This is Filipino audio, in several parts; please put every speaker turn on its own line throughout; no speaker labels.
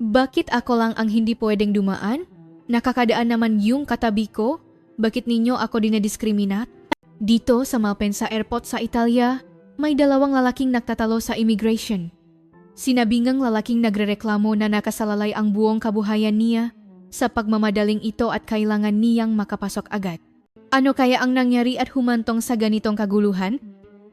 Bakit ako lang ang hindi pwedeng dumaan? Nakakadaan naman yung katabi ko? Bakit ninyo ako dinediskriminat? Dito sa Malpensa Airport sa Italia, may dalawang lalaking nagtatalo sa immigration. Sinabingang lalaking nagrereklamo na nakasalalay ang buong kabuhayan niya sa pagmamadaling ito at kailangan niyang makapasok agad. Ano kaya ang nangyari at humantong sa ganitong kaguluhan?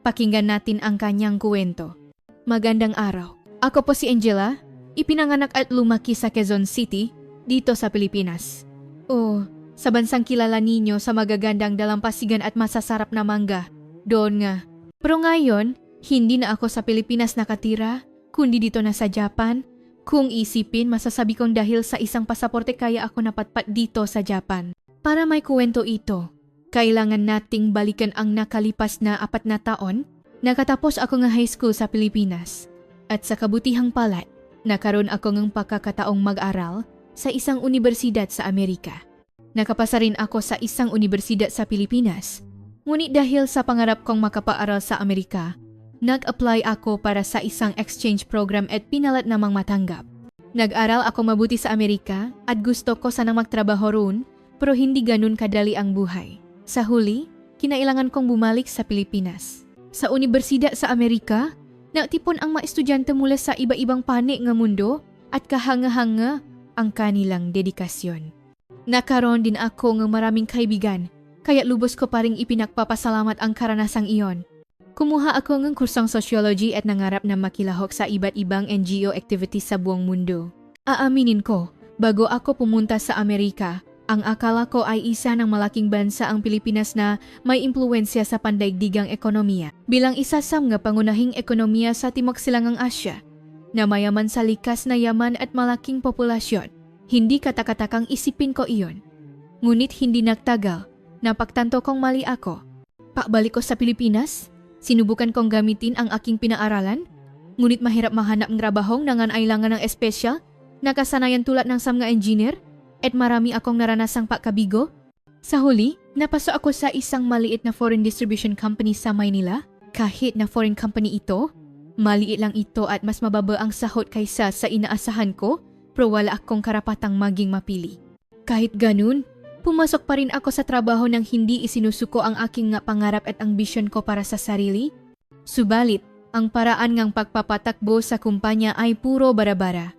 Pakinggan natin ang kanyang kuwento. Magandang araw. Ako po si Angela, ipinanganak at lumaki sa Quezon City, dito sa Pilipinas. Oh, sa bansang kilala ninyo sa magagandang dalampasigan at masasarap na mangga. Doon nga. Pero ngayon, hindi na ako sa Pilipinas nakatira, kundi dito na sa Japan. Kung isipin, masasabi kong dahil sa isang pasaporte kaya ako napatpat dito sa Japan. Para may kuwento ito, kailangan nating balikan ang nakalipas na 4 na taon. Nakatapos ako ng high school sa Pilipinas. At sa kabutihang palad, nakaroon ako ng pagkakataong mag-aral sa isang unibersidad sa Amerika. Nakapasa rin ako sa isang unibersidad sa Pilipinas. Ngunit dahil sa pangarap kong makapaaral sa Amerika, nag-apply ako para sa isang exchange program at pinalat namang matanggap. Nag-aral ako mabuti sa Amerika at gusto ko sanang magtrabaho roon, pero hindi ganun kadali ang buhay. Sa huli, kinailangan kong bumalik sa Pilipinas. Sa unibersidad sa Amerika, natipon ang mga estudyante mula sa iba-ibang panig ng mundo at kahanga-hanga ang kanilang dedikasyon. Nakaroon din ako ng maraming kaibigan, kaya lubos ko pa ring ipinagpapasalamat ang karanasang iyon. Kumuha ako ng kursong sociology at nangarap na makilahok sa iba't ibang NGO activities sa buong mundo. Aaminin ko, bago ako pumunta sa Amerika, ang akala ko ay isa ng malaking bansa ang Pilipinas na may impluwensya sa pandaigdigang ekonomiya. Bilang isa sa mga pangunahing ekonomiya sa Timog Silangang Asya, na mayaman sa likas na yaman at malaking populasyon, hindi katakatakang isipin ko iyon. Ngunit hindi nagtagal, napagtanto kong mali ako. Pakbalik ko sa Pilipinas, sinubukan kong gamitin ang aking pinaaralan, ngunit mahirap mahanap ng trabahong nangangailangan ng espesyal, nakasanayan tulad ng sa mga engineer, at marami akong naranasang pagkabigo. Sa huli, napasok ako sa isang maliit na foreign distribution company sa Maynila. Kahit na foreign company ito, maliit lang ito at mas mababa ang sahod kaysa sa inaasahan ko, pero wala akong karapatang maging mapili. Kahit ganun, pumasok pa rin ako sa trabaho nang hindi isinusuko ang aking nga pangarap at ambisyon ko para sa sarili. Subalit, ang paraan ngang pagpapatakbo sa kumpanya ay puro bara-bara.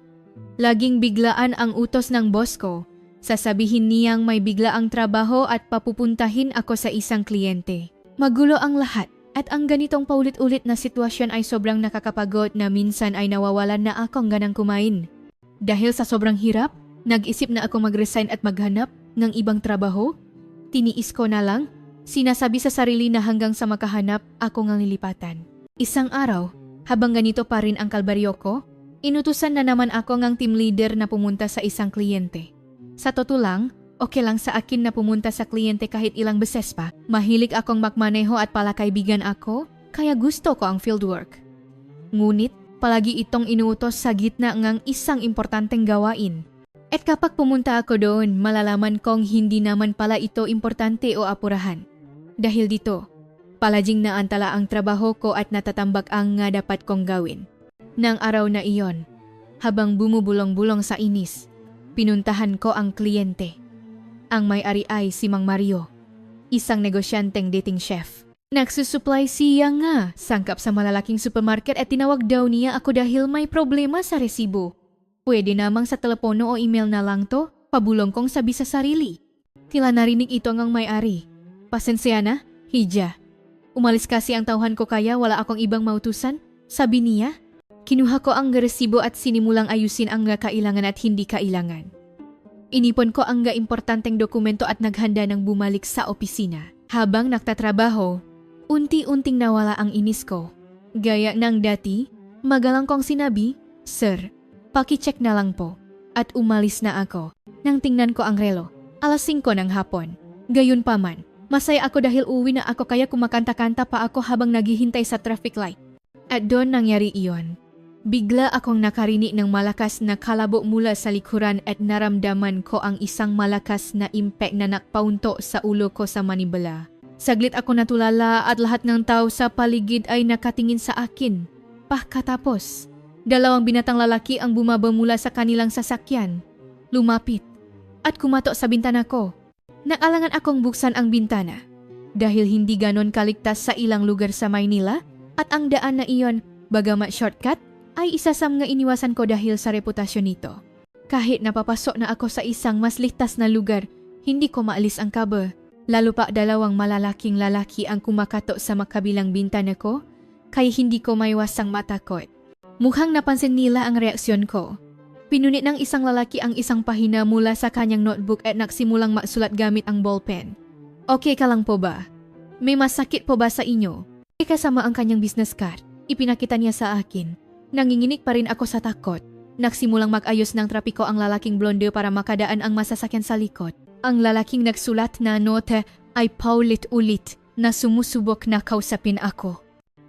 Laging biglaan ang utos ng boss ko. Sasabihin niyang may bigla ang trabaho at papupuntahin ako sa isang kliyente. Magulo ang lahat at ang ganitong paulit-ulit na sitwasyon ay sobrang nakakapagod na minsan ay nawawalan na akong ganang kumain. Dahil sa sobrang hirap, nag-isip na ako mag-resign at maghanap ng ibang trabaho. Tiniis ko na lang, sinasabi sa sarili na hanggang sa makahanap ako ngang lilipatan. Isang araw, habang ganito pa rin ang kalbaryo ko, inutusan na naman ako ngang team leader na pumunta sa isang kliyente. Sa totoo lang, okay lang sa akin na pumunta sa kliyente kahit ilang beses pa. Mahilig akong magmaneho at palakaibigan ako, kaya gusto ko ang fieldwork. Ngunit, palagi itong inuutos sa gitna ng isang importanteng gawain. At kapag pumunta ako doon, malalaman kong hindi naman pala ito importante o apurahan. Dahil dito, palaging naantala ang trabaho ko at natatambak ang nga dapat kong gawin. Nang araw na iyon, habang bumubulong-bulong sa inis, pinuntahan ko ang kliyente. Ang may-ari ay si Mang Mario, isang negosyanteng dating chef. Nagsusupply siya nga sangkap sa malalaking supermarket at tinawag daw niya ako dahil may problema sa resibo. Pwede namang sa telepono o email na lang to, pabulong kong sabi sa sarili. Tila narinig ito ngang may-ari. Pasensya na, hija. Umalis kasi ang tauhan ko kaya wala akong ibang mautusan, sabi niya. Kinuha ko ang resibo at sinimulang ayusin ang nga kailangan at hindi kailangan. Inipon ko ang nga importanteng dokumento at naghanda ng bumalik sa opisina. Habang nagtatrabaho, unti-unting nawala ang inis ko. Gaya ng dati, magalang kong sinabi, "Sir, paki-check na lang po." At umalis na ako. Nang tingnan ko ang relo, 5:00 ng hapon. Gayunpaman, masaya ako dahil uwi na ako kaya kumakanta-kanta pa ako habang naghihintay sa traffic light. At doon nangyari iyon. Bigla akong nakarinig ng malakas na kalabo mula sa likuran at naramdaman ko ang isang malakas na impact na nakpaunto sa ulo ko sa manibela. Saglit ako natulala at lahat ng tao sa paligid ay nakatingin sa akin. Pagkatapos, Dalawang binatang lalaki ang bumaba mula sa kanilang sasakyan. Lumapit at kumatok sa bintana ko. Naalangan akong buksan ang bintana dahil hindi ganon kaligtas sa ilang lugar sa Maynila at ang daan na iyon, bagamat shortcut, ay isa sa mga iniwasan ko dahil sa reputasyon nito. Kahit napapasok na ako sa isang mas ligtas na lugar, hindi ko maalis ang kaba. Lalo pa dalawang malalaking lalaki ang kumakatok sa makabilang bintana ko, kaya hindi ko maiwasang matakot. Mukhang napansin nila ang reaksyon ko. Pinunit ng isang lalaki ang isang pahina mula sa kanyang notebook at nagsimulang magsulat gamit ang ballpen. Okay ka lang po ba? May masakit po ba sa inyo? Kasama ang kanyang business card. Ipinakita niya sa akin. Nanginginig pa rin ako sa takot. Nagsimulang mag-ayos ng trapiko ang lalaking blonde para makadaan ang masasakyan sa likod. Ang lalaking nagsulat na note ay paulit-ulit na sumusubok na kausapin ako.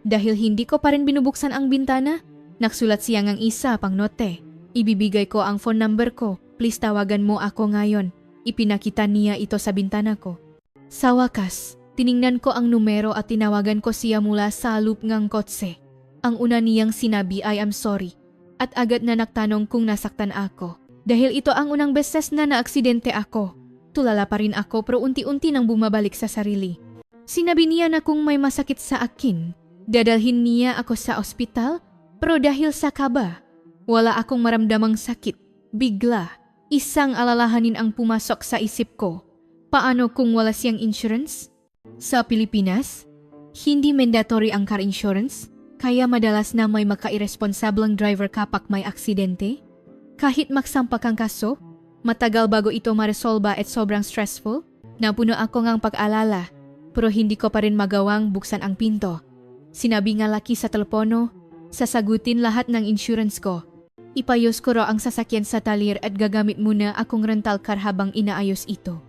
Dahil hindi ko pa rin binubuksan ang bintana, nagsulat siya ng isa pang note. Ibibigay ko ang phone number ko. Please tawagan mo ako ngayon. Ipinakita niya ito sa bintana ko. Sa wakas, tiningnan ko ang numero at tinawagan ko siya mula sa loop ng kotse. Ang una niyang sinabi ay I'm sorry at agad na nagtanong kung nasaktan ako. Dahil ito ang unang beses na naaksidente ako. Tulala pa rin ako pero unti-unti nang bumabalik sa sarili. Sinabi niya na kung may masakit sa akin, dadalhin niya ako sa ospital pero dahil sa kaba, wala akong maramdamang sakit. Bigla, isang alalahanin ang pumasok sa isip ko. Paano kung wala siyang insurance? Sa Pilipinas, hindi mandatory ang car insurance, kaya madalas na may maka-irresponsableng driver kapag may aksidente. Kahit magsampa kang kaso, matagal bago ito maresolba at sobrang stressful. Napuno ako ngang pag-alala, pero hindi ko pa rin magawang buksan ang pinto. Sinabi nga laki sa telepono, sasagutin lahat ng insurance ko. Ipayos ko raw ang sasakyan sa talyer at gagamit muna akong rental car habang inaayos ito.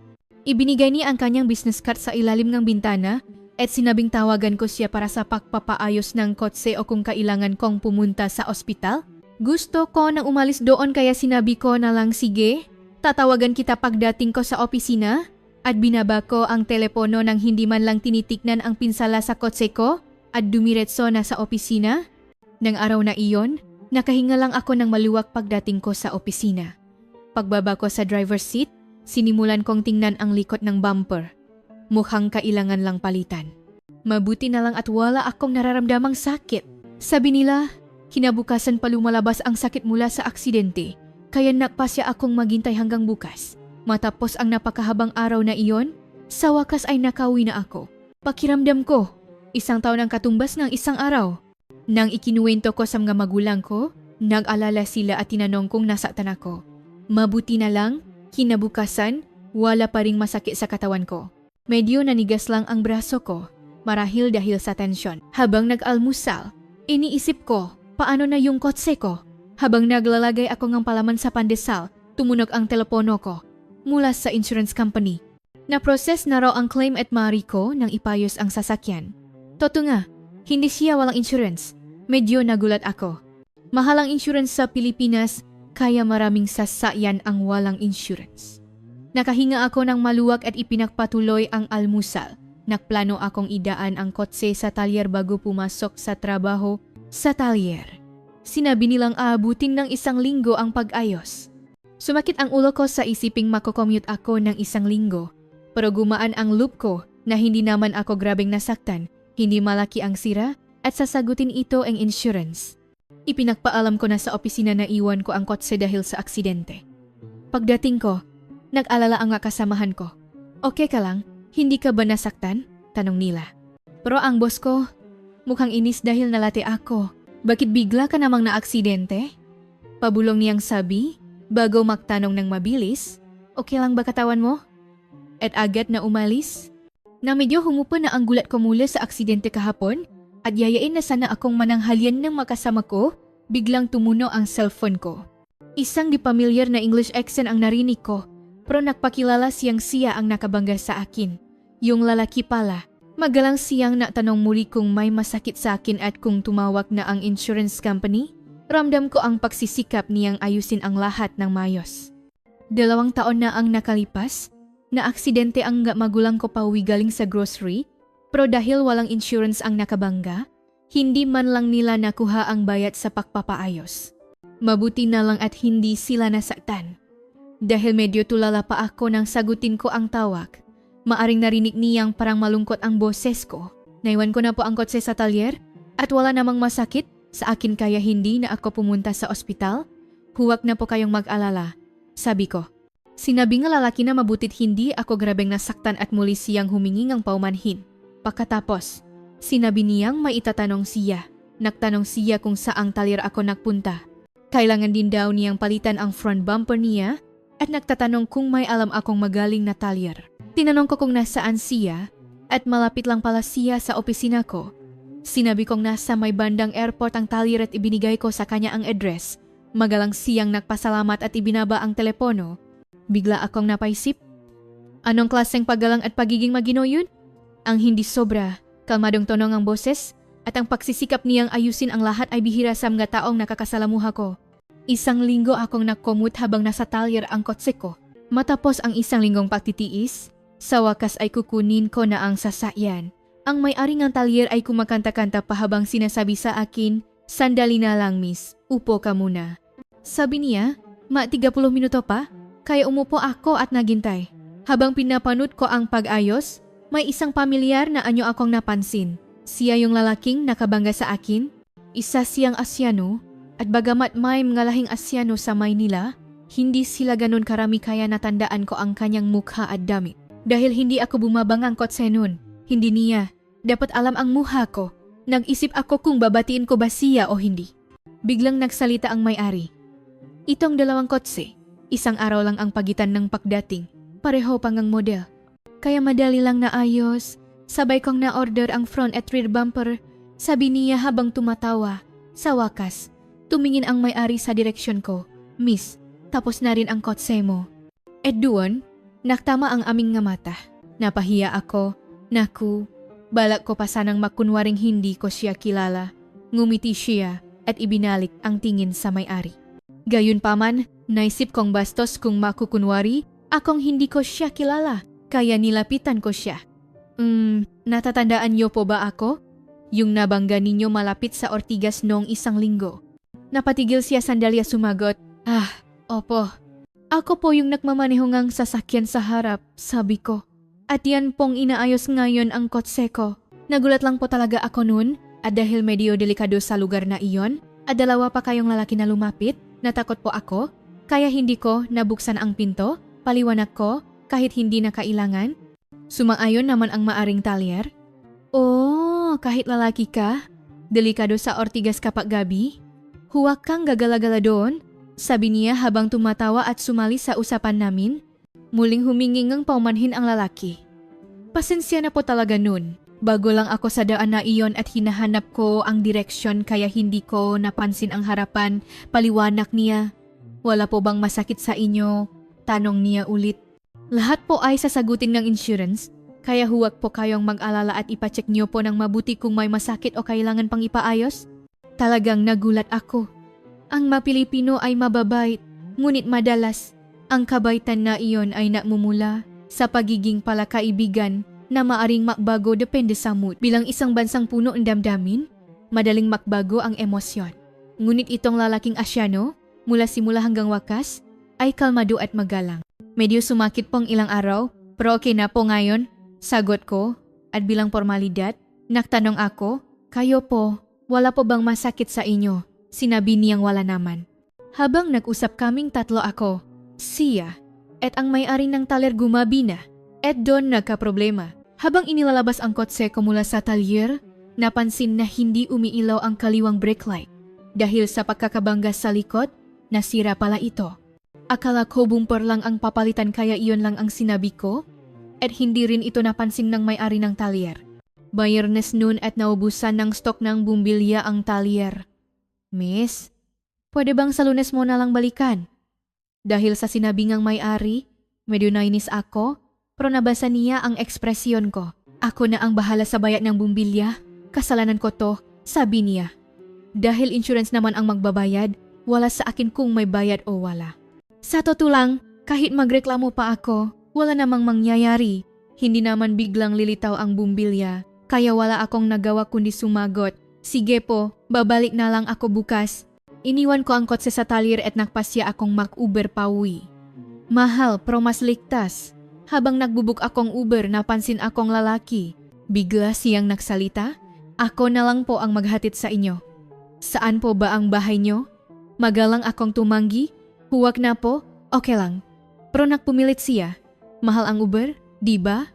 Ibinigay niya ang kanyang business card sa ilalim ng bintana at sinabing tawagan ko siya para sa pagpapaayos ng kotse o kung kailangan kong pumunta sa ospital. Gusto ko nang umalis doon kaya sinabi ko na lang sige, tatawagan kita pagdating ko sa opisina at binaba ko ang telepono nang hindi man lang tinitignan ang pinsala sa kotse ko at dumiretso na sa opisina. Nang araw na iyon, nakahinga lang ako ng maluwag pagdating ko sa opisina. Pagbaba ko sa driver's seat, sinimulan kong tingnan ang likod ng bumper. Mukhang kailangan lang palitan. Mabuti na lang at wala akong nararamdamang sakit. Sabi nila, kinabukasan pa lumalabas ang sakit mula sa aksidente, kaya nagpasya akong maghintay hanggang bukas. Matapos ang napakahabang araw na iyon, sa wakas ay nakauwi na ako. Pakiramdam ko, 1 taon ang katumbas ng 1 araw. Nang ikinuwento ko sa mga magulang ko, nag-alala sila at tinanong kung nasaktan ako. Mabuti na lang, kinabukasan, wala pa ring masakit sa katawan ko. Medyo nanigas lang ang braso ko, marahil dahil sa tensyon. Habang nag-almusal, iniisip ko, paano na yung kotse ko? Habang naglalagay ako ng palaman sa pandesal, tumunog ang telepono ko mula sa insurance company. Na-process na raw ang claim at maaari ko nang ipayos ang sasakyan. Totoo nga, hindi siya walang insurance. Medyo nagulat ako. Mahal ang insurance sa Pilipinas, kaya maraming sasakyan ang walang insurance. Nakahinga ako ng maluwag at ipinagpatuloy ang almusal. Nagplano akong idaan ang kotse sa talyer bago pumasok sa trabaho sa talyer. Sinabi nilang aabutin ng 1 linggo ang pag-ayos. Sumakit ang ulo ko sa isiping makocommute ako ng 1 linggo. Pero gumaan ang loop ko na hindi naman ako grabeng nasaktan. Hindi malaki ang sira at sasagutin ito ang insurance. Ipinagpaalam ko na sa opisina na iwan ko ang kotse dahil sa aksidente. Pagdating ko, nag-alala ang kasamahan ko. Okay ka lang? Hindi ka ba nasaktan? Tanong nila. Pero ang boss ko, mukhang inis dahil nalate ako. Bakit bigla ka namang naaksidente? Pabulong niyang sabi, bago magtanong ng mabilis, okay lang ba katawan mo? At agad na umalis. Na medyo humupa na ang gulat ko mula sa aksidente kahapon at yayain na sana akong mananghalyan ng makasama ko, biglang tumuno ang cellphone ko. Isang di pamilyar na English accent ang narinig ko, pero nagpakilala siyang siya ang nakabangga sa akin. Yung lalaki pala, magalang siyang natanong muli kung may masakit sa akin at kung tumawag na ang insurance company. Ramdam ko ang pagsisikap niyang ayusin ang lahat ng mayos. 2 taon na ang nakalipas, na aksidente ang magulang ko pauwi galing sa grocery, pero dahil walang insurance ang nakabangga, Hindi man lang nila nakuha ang bayad sa pagpapaayos. Mabuti na lang at hindi sila nasaktan. Dahil medyo tulala pa ako nang sagutin ko ang tawag. Maaring narinig niyang parang malungkot ang boses ko. Naiwan ko na po ang kotse sa talyer at wala namang masakit sa akin kaya hindi na ako pumunta sa ospital. Huwag na po kayong mag-alala, sabi ko. Sinabi ng lalaki na mabutit hindi ako grabeng nasaktan at muli siyang humingi ng paumanhin. Pagkatapos, sinabi niyang may itatanong siya. Nagtanong siya kung saang talyer ako nagpunta. Kailangan din daw niyang palitan ang front bumper niya at nagtatanong kung may alam akong magaling na talyer. Tinanong ko kung nasaan siya at malapit lang pala siya sa opisina ko. Sinabi kong nasa may bandang airport ang talyer at ibinigay ko sa kanya ang address. Magalang siyang nagpasalamat at ibinaba ang telepono. Bigla akong napaisip. Anong klaseng paggalang at pagiging magino yun? Ang hindi sobra, kalmadong tonong ang boses at ang pagsisikap niyang ayusin ang lahat ay bihira sa mga taong nakakasalamuha ko. 1 linggo akong nakomut habang nasa talyer ang kotse ko. Matapos ang 1 linggong pagtitiis, sa wakas ay kukunin ko na ang sasakyan. Ang may-ari ng talyer ay kumakanta-kanta pa habang sinasabi sa akin, "Sandali na lang miss, upo ka muna." Sabi niya, 30 minuto pa? Kaya umupo ako at naghintay. Habang pinapanood ko ang pag-ayos, may isang pamilyar na anyo akong napansin. Siya yung lalaking nakabangga sa akin. Isa siyang Asyano at bagamat may mga lahing Asyano sa Maynila, hindi sila ganun karami kaya natandaan ko ang kanyang mukha at damit. Dahil hindi ako bumabangang kotse nun, hindi niya. Dapat alam ang mukha ko. Nag-isip ako kung babatiin ko ba siya o hindi. Biglang nagsalita ang may-ari. Itong 2 kotse. 1 araw lang ang pagitan ng pagdating, pareho pang ang model. Kaya madali lang naayos, sabay kong na-order ang front at rear bumper, sabi niya habang tumatawa. Sa wakas, tumingin ang may-ari sa direksyon ko, "Miss, tapos na rin ang kotse mo." At doon, naktama ang aming nga mata. Napahiya ako, naku, balak ko pa sanang makunwaring hindi ko siya kilala. Ngumiti siya at ibinalik ang tingin sa may-ari. Gayunpaman, naisip kong bastos kung makukunwari, akong hindi ko siya kilala, kaya nilapitan ko siya. Natatandaan niyo po ba ako? Yung nabangga ninyo malapit sa Ortigas noong 1 linggo. Napatigil siya sandali at sumagot, opo. Ako po yung nagmamaneho ngang sasakyan sa harap, sabi ko. At yan pong inaayos ngayon ang kotse ko. Nagulat lang po talaga ako noon, at dahil medyo delikado sa lugar na iyon, at 2 pa kayong lalaki na lumapit, natakot po ako, kaya hindi ko nabuksan ang pinto, paliwanag ko, kahit hindi na kailangan. Sumaayon naman ang maaring talyer. Oh, kahit lalaki ka? Delikado sa Ortigas kapag gabi? Huwag kang gagala-gala doon, sabi niya habang tumatawa at sumali sa usapan namin. Muling humingi ng paumanhin ang lalaki. Pasensya na po talaga nun. Bago lang ako sa daan na iyon at hinahanap ko ang direksyon kaya hindi ko napansin ang harapan, paliwanag niya. Wala po bang masakit sa inyo? Tanong niya ulit. Lahat po ay sasagutin ng insurance, kaya huwag po kayong mag-alala at ipacheck niyo po ng mabuti kung may masakit o kailangan pang ipaayos. Talagang nagulat ako. Ang mga Pilipino ay mababait, ngunit madalas, ang kabaitan na iyon ay namumula sa pagiging palakaibigan na maaring makbago depende sa mood. Bilang isang bansang puno ng damdamin, madaling makbago ang emosyon. Ngunit itong lalaking Asyano, mula simula hanggang wakas, ay kalmado at magalang. Medyo sumakit pong ilang araw, pero okay na po ngayon, sagot ko, at bilang formalidad, nagtanong ako, kayo po, wala po bang masakit sa inyo? Sinabi niyang wala naman. Habang nag-usap kaming tatlo ako, siya, at ang may-ari ng talyer gumabi na, at doon nagka-problema. Habang inilalabas ang kotse ko mula sa talyer, napansin na hindi umiilaw ang kaliwang brake light. Dahil sa pagkakabangga sa likod, nasira pala ito. Akala ko bumper lang ang papalitan kaya iyon lang ang sinabi ko, at hindi rin ito napansin ng may-ari ng talyer. Bayernes noon at naubusan ng stok ng bumbilya ang talyer. Miss, pwede bang sa Lunes mo na lang balikan? Dahil sa sinabi ngang may-ari, medyo nainis ako, pero nabasa niya ang ekspresyon ko. Ako na ang bahala sa bayad ng bumbilya. Kasalanan ko to, sabi niya. Dahil insurance naman ang magbabayad, wala sa akin kung may bayad o wala. Sa totoo lang, kahit magreklamo pa ako, wala namang mangyayari. Hindi naman biglang lilitaw ang bumbilya, kaya wala akong nagawa kundi sumagot. Sige po, babalik na lang ako bukas. Iniwan ko ang kotse sa talyer at nagpasya akong mag-Uber pauwi. Mahal, pero mas ligtas. Habang nagbubuk akong Uber, napansin akong lalaki. Bigla siyang nagsalita, "Ako na lang po ang maghatid sa inyo." "Saan po ba ang bahay nyo?" Magalang akong tumanggi. "Huwag na po, okay lang." Pero nagpumilit siya. "Mahal ang Uber, di ba?"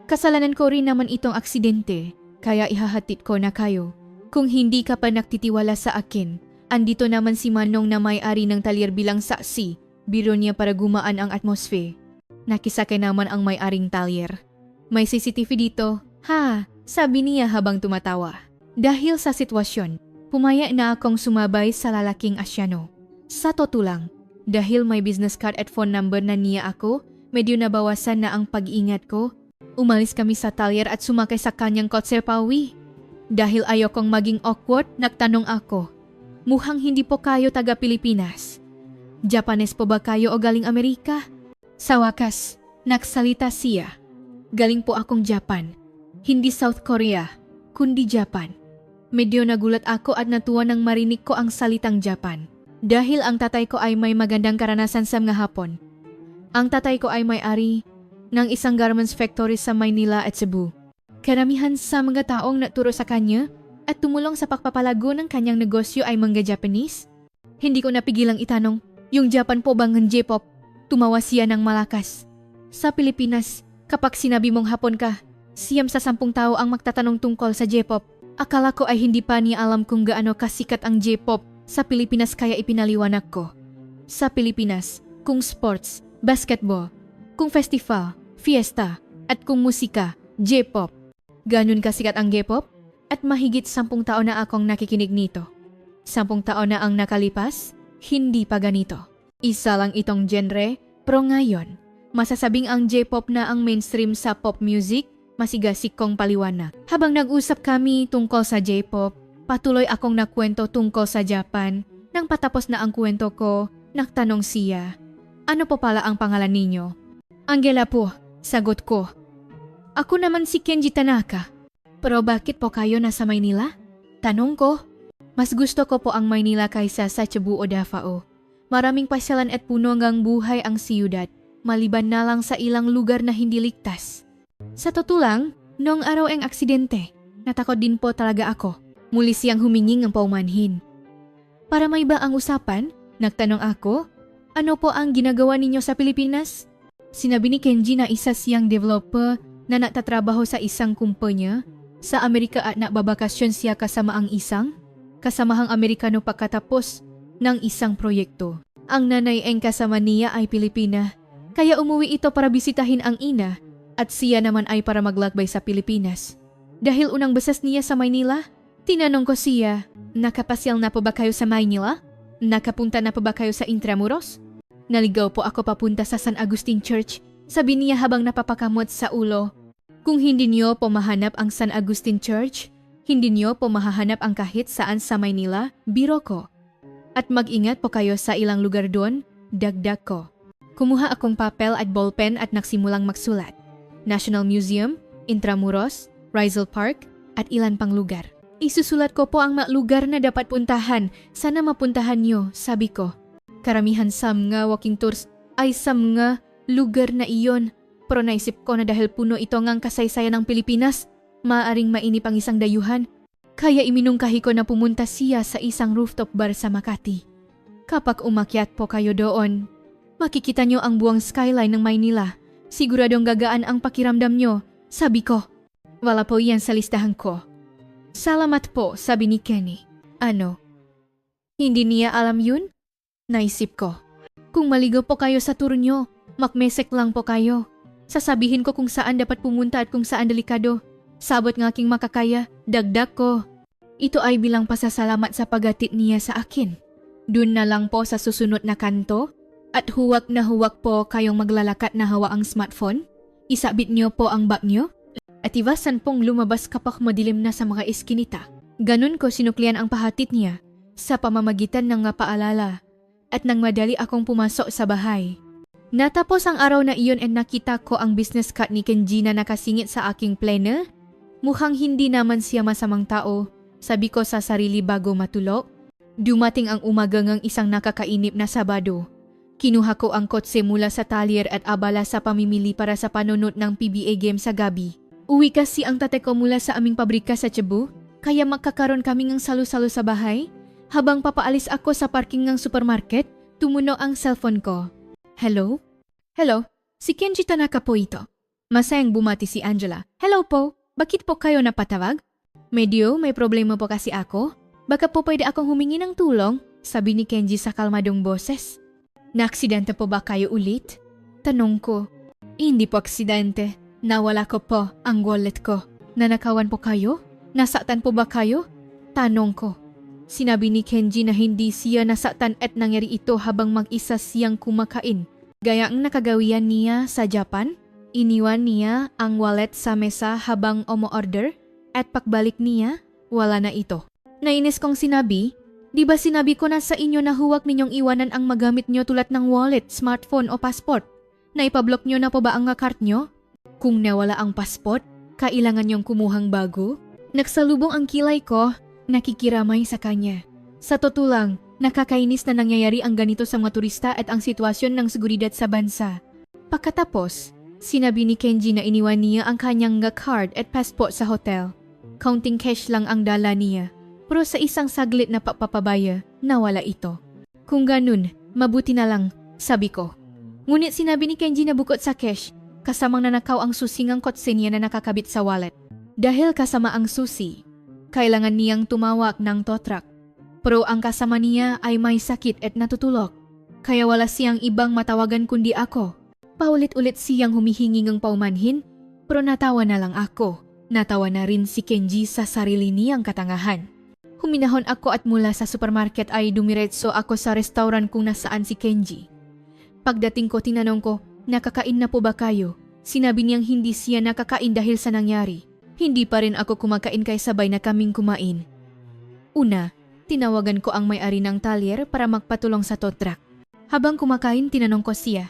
"Kasalanan ko rin naman itong aksidente, kaya ihahatid ko na kayo. Kung hindi ka pa nagtitiwala sa akin, andito naman si Manong na may-ari ng talyer bilang saksi. Biro niya para gumaan ang atmosphere." Nakisakay naman ang may-aring talyer. "May CCTV dito." "Ha," sabi niya habang tumatawa. Dahil sa sitwasyon, pumaya na akong sumabay sa lalaking Asyano. Sa totoo lang, dahil may business card at phone number na niya ako, medyo nabawasan na ang pag-iingat ko. Umalis kami sa talyer at sumakay sa kanyang kotse pauwi. Dahil ayokong maging awkward, nagtanong ako, "Mukhang hindi po kayo taga Pilipinas. Japanese po ba kayo o galing Amerika?" Sa wakas, nagsalita siya. "Galing po akong Japan. Hindi South Korea, kundi Japan." Medyo nagulat ako at natuwa nang marinig ko ang salitang Japan. Dahil ang tatay ko ay may magandang karanasan sa mga Hapon. Ang tatay ko ay may-ari ng isang garments factory sa Maynila at Cebu. Karamihan sa mga taong naturo sa kanya at tumulong sa pagpapalago ng kanyang negosyo ay mga Japanese. Hindi ko napigilang itanong, "Yung Japan po bang ng J-pop?" Tumawa siya ng malakas. "Sa Pilipinas, kapag sinabi mong Hapon ka, siyam sa 10 tao ang magtatanong tungkol sa J-pop. Akala ko ay hindi pa niya alam kung gaano kasikat ang J-pop sa Pilipinas kaya ipinaliwanag ko. Sa Pilipinas, kung sports, basketball, kung festival, fiesta, at kung musika, J-pop. Ganun kasikat ang J-pop? At mahigit 10 taon na akong nakikinig nito. 10 taon na ang nakalipas, hindi pa ganito. Isa lang itong genre, pero ngayon, masasabing ang J-pop na ang mainstream sa pop music, masigasig kong paliwanag. Habang nag-usap kami tungkol sa J-pop, patuloy akong nakwento tungkol sa Japan. Nang patapos na ang kwento ko, nagtanong siya, "Ano po pala ang pangalan ninyo?" "Angela po," sagot ko. "Ako naman si Kenji Tanaka." "Pero bakit po kayo nasa Maynila?" Tanong ko. "Mas gusto ko po ang Maynila kaysa sa Cebu o Davao. Maraming pasyalan at puno hanggang buhay ang siyudad, maliban na lang sa ilang lugar na hindi ligtas." Sa totoo lang, noong araw ang aksidente, natakot din po talaga ako. Muli siyang humingi ng paumanhin. "Para may ba ang usapan?" Nagtanong ako. "Ano po ang ginagawa ninyo sa Pilipinas?" Sinabi ni Kenji na isa siyang developer na natatrabaho sa isang kumpanya sa Amerika at nagbabakasyon siya kasama ang isang kasamahang Amerikano pagkatapos ng isang proyekto. Ang nanay ang kasama niya ay Pilipina, kaya umuwi ito para bisitahin ang ina at siya naman ay para maglakbay sa Pilipinas. Dahil unang beses niya sa Maynila, tinanong ko siya, "Nakapasyal na po ba kayo sa Maynila? Nakapunta na po ba kayo sa Intramuros?" "Naligaw po ako papunta sa San Agustin Church," sabi niya habang napapakamot sa ulo. "Kung hindi niyo po mahanap ang San Agustin Church, hindi niyo po mahahanap ang kahit saan sa Maynila, biro ko. At mag-ingat po kayo sa ilang lugar doon," dagdag ko. Kumuha akong papel at ballpen at nagsimulang magsulat. National Museum, Intramuros, Rizal Park, at ilan pang lugar. "Isusulat ko po ang mga lugar na dapat puntahan. Sana mapuntahan niyo," sabi ko. Karamihan sa mga walking tours ay sa mga lugar na iyon. Pero naisip ko na dahil puno ito ngang kasaysayan ng Pilipinas, maaaring mainip ang isang dayuhan. Kaya iminungkahi ko na pumunta siya sa isang rooftop bar sa Makati. "Kapag umakyat po kayo doon, makikita nyo ang buong skyline ng Maynila. Siguradong gagaan ang pakiramdam nyo," sabi ko. "Wala po yan sa listahan ko." "Salamat po," sabi ni Kenny. "Ano? Hindi niya alam yun?" Naisip ko. "Kung maligaw po kayo sa tour nyo, makmesek lang po kayo. Sasabihin ko kung saan dapat pumunta at kung saan delikado. Sabot ng aking makakaya," dagdag ko. Ito ay bilang pasasalamat sa paghatid niya sa akin. Doon na lang po sa susunod na kanto. At huwag na huwag po kayong maglalakat na hawa ang smartphone. Isabit niyo po ang bag niyo. At iwasan pong lumabas kapag madilim na sa mga eskinita. Ganun ko sinuklian ang pahatid niya sa pamamagitan ng nga paalala. At nang madali akong pumasok sa bahay. Natapos ang araw na iyon at nakita ko ang business card ni Kenji na nakasingit sa aking planner. Mukhang hindi naman siya masamang tao Sabi ko sa sarili bago matulog. Dumating ang umaga ngang isang nakakainip na Sabado. Kinuha ko ang kotse mula sa talyer at abala sa pamimili para sa panunod ng PBA game sa gabi. Uwi kasi ang tate ko mula sa aming pabrika sa Cebu, kaya magkakaroon kami ng salo-salo sa bahay. Habang papaalis ako sa parking ng supermarket, tumuno ang cellphone ko. Hello? Hello? Si Kenji Tanaka po ito. Masayang bumati si Angela. Hello po, bakit po kayo napatawag? Medyo may problema po kasi ako. Baka po pwede akong humingi ng tulong, sabi ni Kenji sa kalmadong boses. Naaksidente po ba kayo ulit? Tanong ko. Hindi po aksidente. Nawala ko po ang wallet ko. Nanakawan po kayo? Nasaktan po ba kayo? Tanong ko. Sinabi ni Kenji na hindi siya nasaktan at nangyari ito habang mag-isa siyang kumakain. Gaya ang nakagawian niya sa Japan, iniwan niya ang wallet sa mesa habang umo-order at pagbalik niya, wala na ito. Nainis kong sinabi, di ba sinabi ko na sa inyo na huwag ninyong iwanan ang magamit nyo tulad ng wallet, smartphone o passport? Naipablock nyo na po ba ang card nyo? Kung nawala ang passport, kailangan nyong kumuhang bago? Nagsalubong ang kilay ko, nakikiramay sa kanya. Sa totoo lang, nakakainis na nangyayari ang ganito sa mga turista at ang sitwasyon ng seguridad sa bansa. Pagkatapos, sinabi ni Kenji na iniwan niya ang kanyang card at passport sa hotel. Counting cash lang ang dala niya. Pero sa isang saglit na papapabaya, nawala ito. Kung ganun, mabuti na lang, sabi ko. Ngunit sinabi ni Kenji na bukod sa cash, kasamang nanakaw ang susingang kotse niya na nakakabit sa wallet. Dahil kasama ang susi, kailangan niyang tumawag ng tow truck. Pero ang kasama niya ay may sakit at natutulog. Kaya wala siyang ibang matawagan kundi ako. Paulit-ulit siyang humihingi ng paumanhin, pero natawa na lang ako. Natawa na rin si Kenji sa sarili niyang katangahan. Huminahon ako at mula sa supermarket ay dumiretso ako sa restaurant kung nasaan si Kenji. Pagdating ko tinanong ko, nakakain na po ba kayo? Sinabi niyang hindi siya nakakain dahil sa nangyari. Hindi pa rin ako kumakain kaya sabay na kaming kumain. Una, tinawagan ko ang may-ari ng talyer para magpatulong sa tow truck. Habang kumakain tinanong ko siya,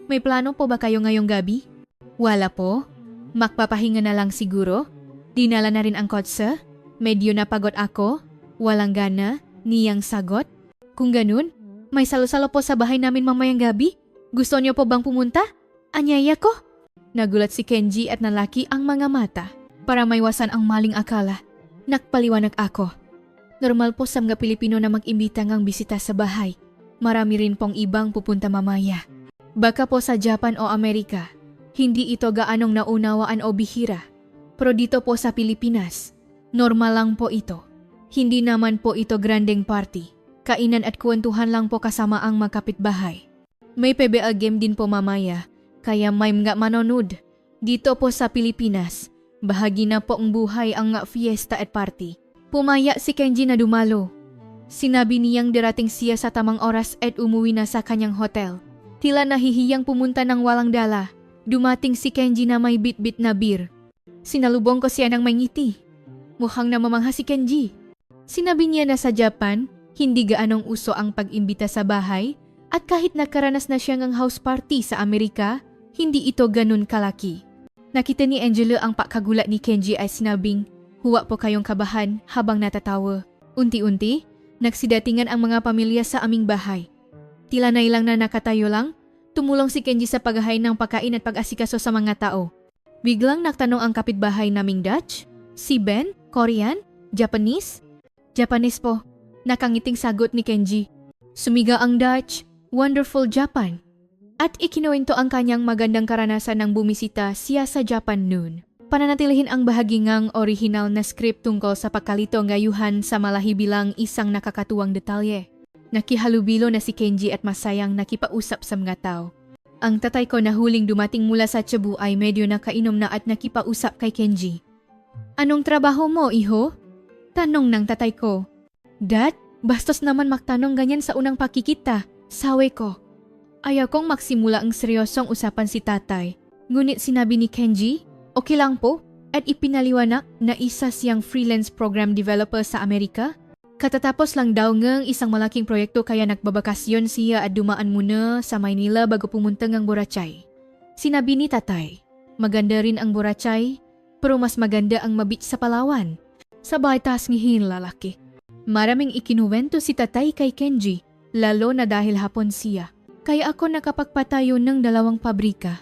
may plano po ba kayo ngayong gabi? Wala po. Magpapahinga na lang siguro. Dinala na rin ang kotse. Medyo napagod ako. Walang gana, niyang sagot. Kung ganun, may salo-salo po sa bahay namin mamayang gabi. Gusto niyo po bang pumunta? Anyaya ko? Nagulat si Kenji at nalaki ang mga mata para maiwasan ang maling akala. Nakpaliwanag ako. Normal po sa mga Pilipino na mag-imbita ngang bisita sa bahay. Marami rin pong ibang pupunta mamaya. Baka po sa Japan o Amerika, hindi ito gaanong naunawaan o bihira. Pero dito po sa Pilipinas, normal lang po ito. Hindi naman po ito grandeng party. Kainan at kwentuhan lang po kasama ang makapitbahay. May PBA game din po mamaya, kaya may mga manonood. Dito po sa Pilipinas, bahagi na po ang buhay ang fiesta at party. Pumaya si Kenji na dumalo. Sinabi niyang darating siya sa tamang oras at umuwi na sa kanyang hotel. Tila nahihiyang pumunta ng walang dala. Dumating si Kenji na may bit-bit na beer. Sinalubong ko siya ng may ngiti. Mukhang namamangha si Kenji. Sinabi niya na sa Japan, hindi gaanong uso ang pag-imbita sa bahay at kahit nakaranas na siya ng house party sa Amerika, hindi ito ganun kalaki. Nakita ni Angelo ang pagkagulat ni Kenji ay sinabing, huwag po kayong kabahan habang natatawa. Unti-unti, nagsidatingan ang mga pamilya sa aming bahay. Tila na ilang na nakatayo lang, tumulong si Kenji sa paghahain ng pagkain at pag-asikaso sa mga tao. Biglang nagtanong ang kapitbahay naming Dutch, si Ben, Korean, Japanese? Japanese po, nakangiting sagot ni Kenji. Sumiga ang Dutch, wonderful Japan. At ikinuwento ang kanyang magandang karanasan ng bumisita siya sa Japan noon. Pananatilihin ang bahagi ngang original na script tungkol sa pagkalito ngayuhan sa malahi bilang isang nakakatuwang detalye. Nakihalubilo na si Kenji at masayang nakipausap sa mga tao. Ang tatay ko na huling dumating mula sa Cebu ay medyo nakainom na at nakipausap kay Kenji. Anong trabaho mo, iho? Tanong ng tatay ko. Dad, bastos naman magtanong ganyan sa unang pakikita. Sawe ko. Ayaw kong magsimula ang seryosong usapan si tatay. Ngunit sinabi ni Kenji, okay lang po, at ipinaliwanag na isa siyang freelance program developer sa Amerika. Katatapos lang daw ng isang malaking proyekto kaya nagbabakasyon siya at dumaan muna sa Maynila bago pumunta ng Boracay. Sinabi ni tatay, maganda rin ang Boracay, pero mas maganda ang mabit sa Palawan. sa batas ngihin lalaki. Maraming ikinuwento si tatay kay Kenji, lalo na dahil hapon siya. Kaya ako nakapagpatayo ng 2 pabrika.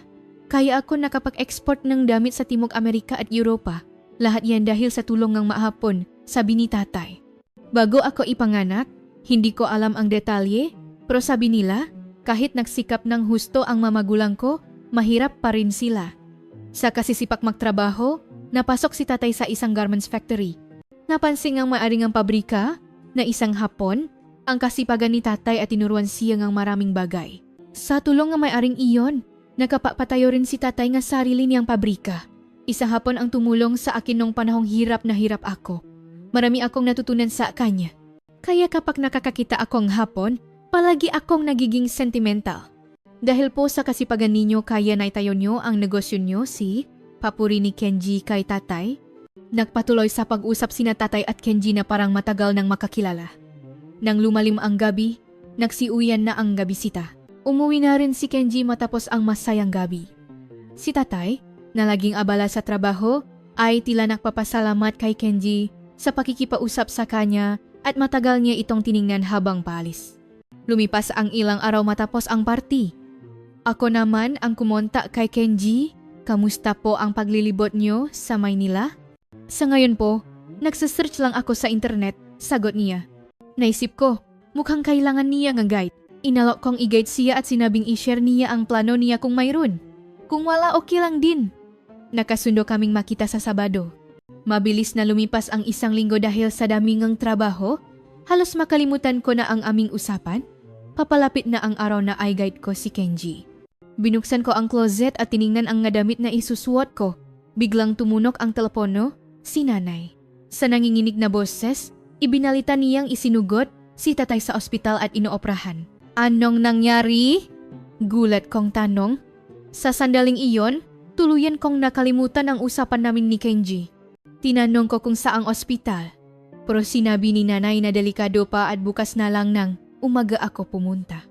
Kaya ako nakapag-export ng damit sa Timog Amerika at Europa. Lahat yan dahil sa tulong ng mahapon, sabi ni tatay. Bago ako ipanganak, hindi ko alam ang detalye, pero sabi nila, kahit nagsikap ng husto ang mamagulang ko, mahirap pa rin sila. Sa kasisipak magtrabaho, napasok si tatay sa isang garments factory. Napansin ang maaring ang pabrika na isang hapon, ang kasipagan ni tatay at tinuruan siya ng maraming bagay. Sa tulong ng may-aring iyon, nakapapatayo rin si tatay nga sarili niyang pabrika. Isa hapon ang tumulong sa akin nung panahong hirap na hirap ako. Marami akong natutunan sa kanya. Kaya kapag nakakakita akong hapon, palagi akong nagiging sentimental. Dahil po sa kasipagan ninyo kaya naitayo nyo ang negosyo nyo si papuri ni Kenji kay tatay. Nagpatuloy sa pag-usap sina tatay at Kenji na parang matagal nang makakilala. Nang lumalim ang gabi, nagsiuyan na ang gabisita. Umuwi na rin si Kenji matapos ang masayang gabi. Si tatay, na laging abala sa trabaho, ay tila nagpapasalamat kay Kenji sa pakikipausap sa kanya at matagal niya itong tiningnan habang paalis. Lumipas ang ilang araw matapos ang party. Ako naman ang kumonta kay Kenji, kamusta po ang paglilibot niyo sa Maynila? Sa ngayon po, nagsasearch lang ako sa internet, sagot niya. Naisip ko, mukhang kailangan niya ng guide. Inalok kong i-guide siya at sinabing i-share niya ang plano niya kung mayroon. Kung wala, okay lang din. Nakasundo kaming makita sa Sabado. Mabilis na lumipas ang 1 linggo dahil sa dami ng trabaho, halos makalimutan ko na ang aming usapan. Papalapit na ang araw na i-guide ko si Kenji. Binuksan ko ang closet at tiningnan ang nga damit na isusuot ko. Biglang tumunok ang telepono, si nanay. Sa nanginginig na boses, ibinalita niyang isinugot si tatay sa ospital at inooprahan. Anong nangyari? Gulat kong tanong. Sa sandaling iyon, tuluyan kong nakalimutan ang usapan namin ni Kenji. Tinanong ko kung saang ospital. Pero sinabi ni nanay na delikado pa at bukas na lang nang umaga ako pumunta.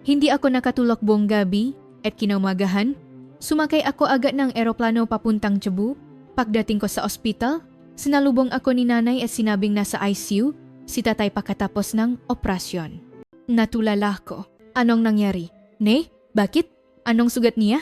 Hindi ako nakatulog buong gabi at kinaumagahan, sumakay ako agad ng eroplano papuntang Cebu. Pagdating ko sa ospital, sinalubong ako ni nanay at sinabing nasa ICU si tatay pagkatapos ng operasyon. Natulala ko. Anong nangyari? Ne? Bakit? Anong sugat niya?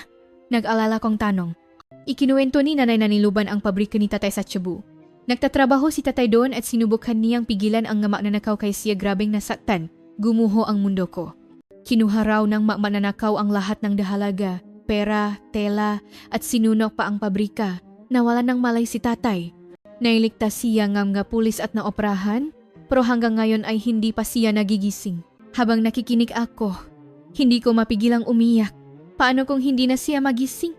Nag-alala kong tanong. Ikinuwento ni nanay na niluban ang pabrika ni tatay sa Cebu. Nagtatrabaho si tatay doon at sinubukan niyang pigilan ang magnanakaw kay siya grabeng nasaktan. Gumuho ang mundo ko. Kinuha raw ng magnanakaw ang lahat ng dahalaga, pera, tela at sinunok pa ang pabrika. Nawala ng malay si tatay. Nailigtas siya nga pulis at naoperahan, pero hanggang ngayon ay hindi pa siya nagigising. Habang nakikinig ako, hindi ko mapigilang umiyak. Paano kung hindi na siya magising?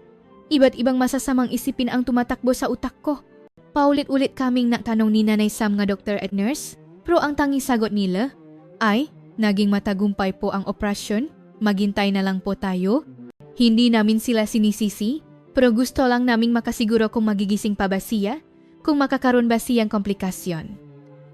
Iba't ibang masasamang isipin ang tumatakbo sa utak ko. Paulit-ulit kaming natanong ni Nanay Sam nga doktor at nurse, pero ang tanging sagot nila ay, naging matagumpay po ang operasyon, maghintay na lang po tayo. Hindi namin sila sinisisi, pero gusto lang naming makasiguro kung magigising pa ba siya, kung makakaroon ba siyang komplikasyon.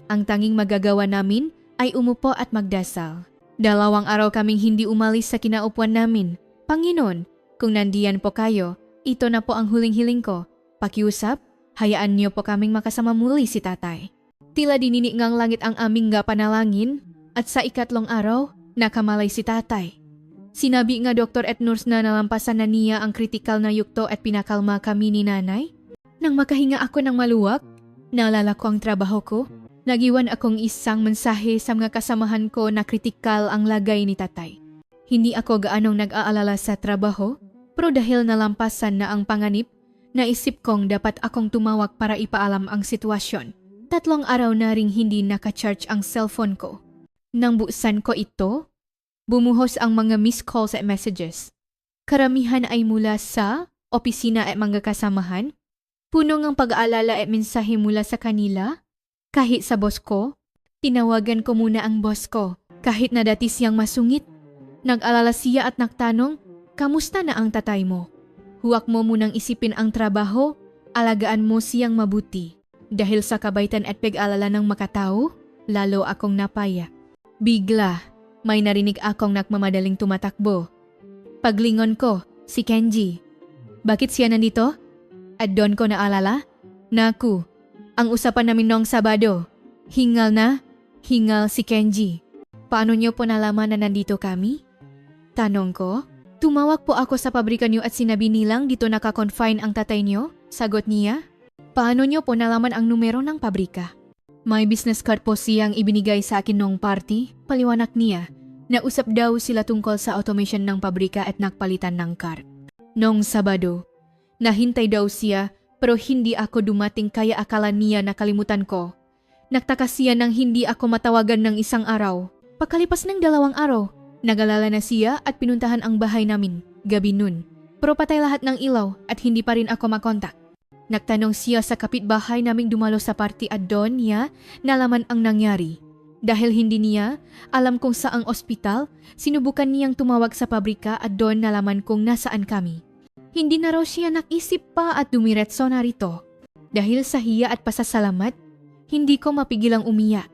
Ang tanging magagawa namin ay umupo at magdasal. 2 araw kaming hindi umalis sa kinaupuan namin. Panginoon, kung nandiyan po kayo, ito na po ang huling-hiling ko. Pakiusap, hayaan niyo po kaming makasama muli si tatay. Tila dininig ngang langit ang aming panalangin at sa 3 araw, nakamalay si tatay. Sinabi nga doktor at nurse na nalampasan na niya ang kritikal na yukto at pinakalma kami ni nanay. Nang makahinga ako ng maluwag, naalala ko ang trabaho ko. Nagiwan akong isang mensahe sa mga kasamahan ko na kritikal ang lagay ni tatay. Hindi ako gaanong nag-aalala sa trabaho, pero dahil nalampasan na ang panganib, naisip kong dapat akong tumawag para ipaalam ang sitwasyon. 3 araw na ring hindi naka-charge ang cellphone ko. Nang buksan ko ito, bumuhos ang mga missed calls at messages. Karamihan ay mula sa opisina at mga kasamahan. Puno ng pag-aalala at mensahe mula sa kanila. Kahit sa boss ko, tinawagan ko muna ang boss ko. Kahit na dati siyang masungit, nag-alala siya at nagtanong, kamusta na ang tatay mo? Huwag mo munang isipin ang trabaho, alagaan mo siyang mabuti. Dahil sa kabaitan at pag-alala ng makatao, lalo akong napaya. Bigla, may narinig akong nagmamadaling tumatakbo. Paglingon ko, si Kenji. Bakit siya nandito? At doon ko naalala, naku, Ang usapan namin noong Sabado. Hingal na, hingal si Kenji. Paano niyo po nalaman na nandito kami? Tanong ko. Tumawag po ako sa pabrika niyo at sinabi nilang dito naka-confine ang tatay niyo? Sagot niya. Paano niyo po nalaman ang numero ng pabrika? May business card po siyang ibinigay sa akin noong party. Paliwanag niya. Nausap daw sila tungkol sa automation ng pabrika at nakpalitan ng card. Noong Sabado, nahintay daw siya pero hindi ako dumating kaya akala niya nakalimutan ko. Nagtaka siya nang hindi ako matawagan ng isang araw. Pagkalipas ng 2 araw, nagalala na siya at pinuntahan ang bahay namin, gabi nun. Pero patay lahat ng ilaw at hindi pa rin ako makontak. Nagtanong siya sa kapitbahay naming dumalo sa party at doon niya nalaman ang nangyari. Dahil hindi niya alam kung saang ospital, sinubukan niyang tumawag sa pabrika at doon nalaman kung nasaan kami. Hindi na raw siya nakisip pa at dumiretso na rito. Dahil sa hiya at pasasalamat, hindi ko mapigilang umiyak.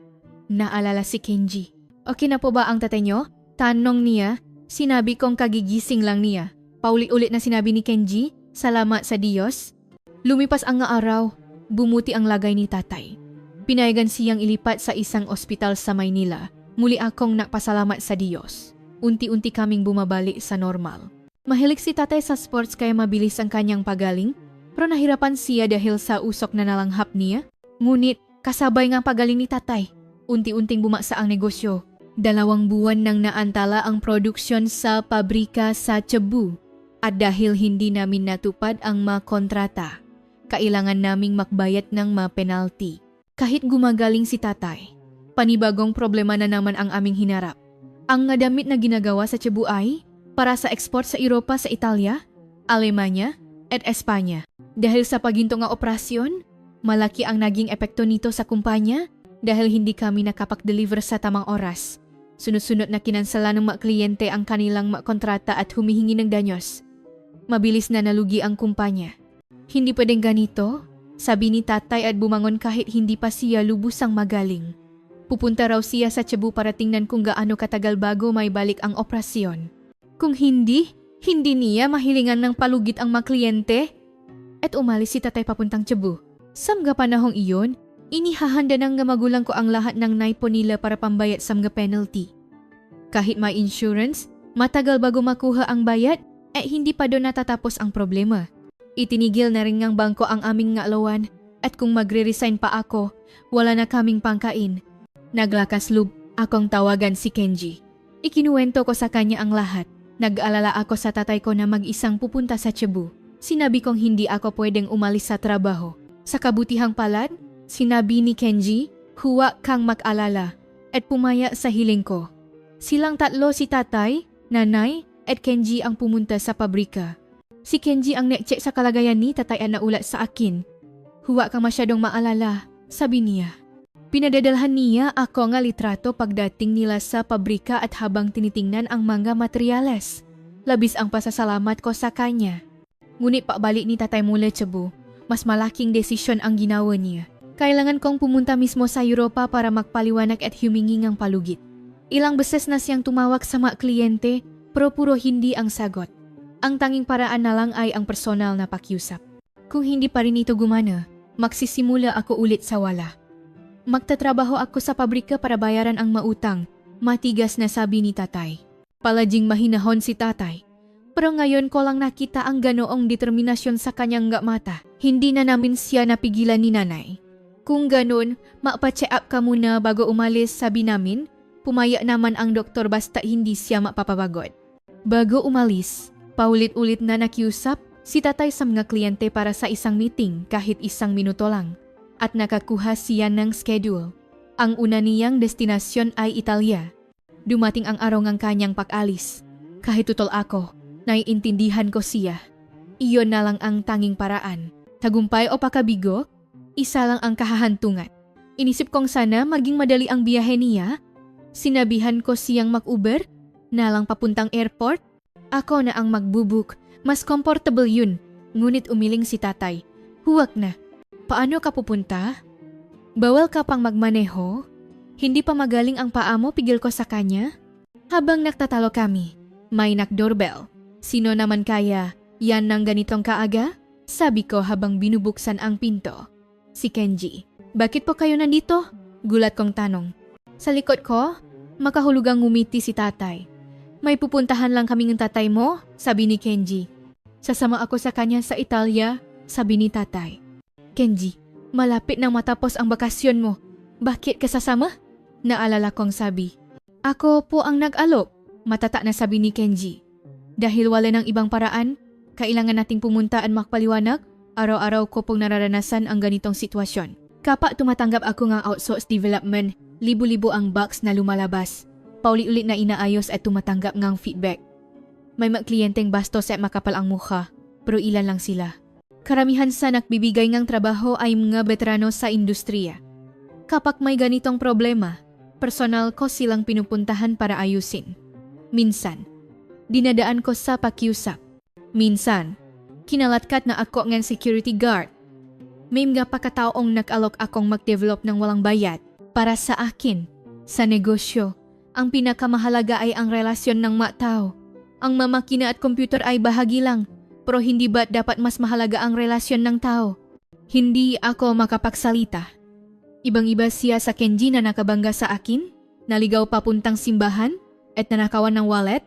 Naalala si Kenji. Okay na po ba ang tatay niyo? Tanong niya. Sinabi kong kagigising lang niya. Pauli-ulit na sinabi ni Kenji, salamat sa Diyos. Lumipas ang araw, bumuti ang lagay ni tatay. Pinayagan siyang ilipat sa isang ospital sa Maynila. Muli akong nakpasalamat sa Diyos. Unti-unti kaming bumabalik sa normal. Mahilig si tatay sa sports kaya mabilis ang kanyang pagaling, pero nahirapan siya dahil sa usok na nalanghap niya. Ngunit kasabay ng pagaling ni tatay, unti-unting bumagsak ang negosyo. 2 buwan nang naantala ang produksyon sa pabrika sa Cebu. At dahil hindi namin natupad ang kontrata, kailangan naming makbayad ng penalty. Kahit gumagaling si tatay, panibagong problema na naman ang aming hinarap. Ang damit na ginagawa sa Cebu ay para sa export sa Europa, sa Italia, Alemanya at Espanya. Dahil sa paginto nga operasyon, malaki ang naging epekto nito sa kumpanya dahil hindi kami nakapag-deliver sa tamang oras. Sunod-sunod na kinansala ng mga kliyente ang kanilang kontrata at humihingi ng danyos. Mabilis na nalugi ang kumpanya. Hindi pwedeng ganito, sabi ni tatay at bumangon kahit hindi pa siya lubusang magaling. Pupunta raw siya sa Cebu para tingnan kung gaano katagal bago may balik ang operasyon. Kung hindi niya mahilingan ng palugit ang mga kliyente. At umalis si tatay papuntang Cebu. Samga panahong iyon, inihahanda ng magulang ko ang lahat ng naipon nila para pambayad sa mga penalty. Kahit may insurance, matagal bago makuha ang bayad, hindi pa doon natatapos ang problema. Itinigil na rin ng bangko ang aming ngalawan at kung magre-resign pa ako, wala na kaming pangkain. Naglakas loob akong tawagan si Kenji. Ikinuwento ko sa kanya ang lahat. Nag-alala ako sa tatay ko na mag-isang pupunta sa Cebu. Sinabi kong hindi ako pwedeng umalis sa trabaho. Sa kabutihang palad, sinabi ni Kenji, huwag kang mag-alala at pumaya sa hiling ko. Silang tatlo, si tatay, nanay at Kenji ang pumunta sa pabrika. Si Kenji ang nag-check sa kalagayan ni tatay at naulat sa akin. Huwag kang masyadong maalala, sabi niya. Pinadadalhan niya ako nga litrato pagdating nila sa pabrika at habang tinitingnan ang mga materyales. Labis ang pasasalamat ko sa kanya. Ngunit pabalik ni tatay mula Cebu, mas malaking desisyon ang ginawa niya. Kailangan kong pumunta mismo sa Europa para magpaliwanag at humingi ng palugit. Ilang beses na siyang tumawag sa mga kliyente, pero puro hindi ang sagot. Ang tanging paraan na lang ay ang personal na pakiusap. Kung hindi pa rin ito gumana, magsisimula ako ulit sa wala. Magtatrabaho ako sa pabrika para bayaran ang mautang, matigas na sabi ni tatay. Palading mahinahon si tatay. Pero ngayon ko lang nakita ang ganoong determinasyon sa kanyang mata. Hindi na namin siya napigilan ni nanay. Kung ganon, mapacheck up ka muna bago umalis, sabi namin. Pumaya naman ang doktor basta hindi siya mapapabagod. Bago umalis, paulit-ulit na nakiusap si tatay sa mga kliyente para sa isang meeting kahit 1 minuto lang. At nakakuha siya ng schedule. Ang una niyang destinasyon ay Italia. Dumating ang araw ng kanyang pag-alis. Kahit tutol ako, naiintindihan ko siya. Iyon na lang ang tanging paraan. Tagumpay o pakabigo, isa lang ang kahahantungan. Inisip kong sana maging madali ang biyahe niya. Sinabihan ko siyang mag-Uber na lang papuntang airport. Ako na ang magbubuk. Mas comfortable yun. Ngunit umiling si tatay. Huwag na. Paano ka pupunta? Bawal ka pang magmaneho? Hindi pa magaling ang paa mo, pigil ko sa kanya. Habang nagtatalo kami, may knock-doorbell. Sino naman kaya yan ng ganitong kaaga? Sabi ko habang binubuksan ang pinto. Si Kenji. Bakit po kayo nandito? Gulat kong tanong. Sa likod ko, makahulugang ngumiti si tatay. May pupuntahan lang kaming tatay mo, sabi ni Kenji. Sasama ako sa kanya sa Italia, sabi ni tatay. Kenji, malapit nang matapos ang bakasyon mo. Bakit ka sasama? Naalala kong sabi. Ako po ang nag-alok, matata na sabi ni Kenji. Dahil wala ng ibang paraan, kailangan nating pumunta at makpaliwanag, araw-araw ko pong nararanasan ang ganitong sitwasyon. Kapag tumatanggap ako ng outsource development, libo-libo ang bugs na lumalabas. Paulit-ulit na inaayos at tumatanggap ng feedback. May mga kliyenteng bastos at makapal ang mukha, pero ilan lang sila. Karamihan sa nagbibigay ng trabaho ay mga veterano sa industriya. Kapag may ganitong problema, personal ko silang pinupuntahan para ayusin. Minsan, dinadaan ko sa pakiusap. Minsan, kinalatkat na ako ng security guard. May mga pagkataong nag-alok akong mag-develop ng walang bayad. Para sa akin, sa negosyo, ang pinakamahalaga ay ang relasyon ng mga tao. Ang mamakina at computer ay bahagi lang, pero hindi ba't dapat mas mahalaga ang relasyon ng tao? Hindi ako makapagsalita. Ibang-iba siya sa Kenji na nakabangga sa akin, naligaw papuntang simbahan, at nanakawan ng wallet.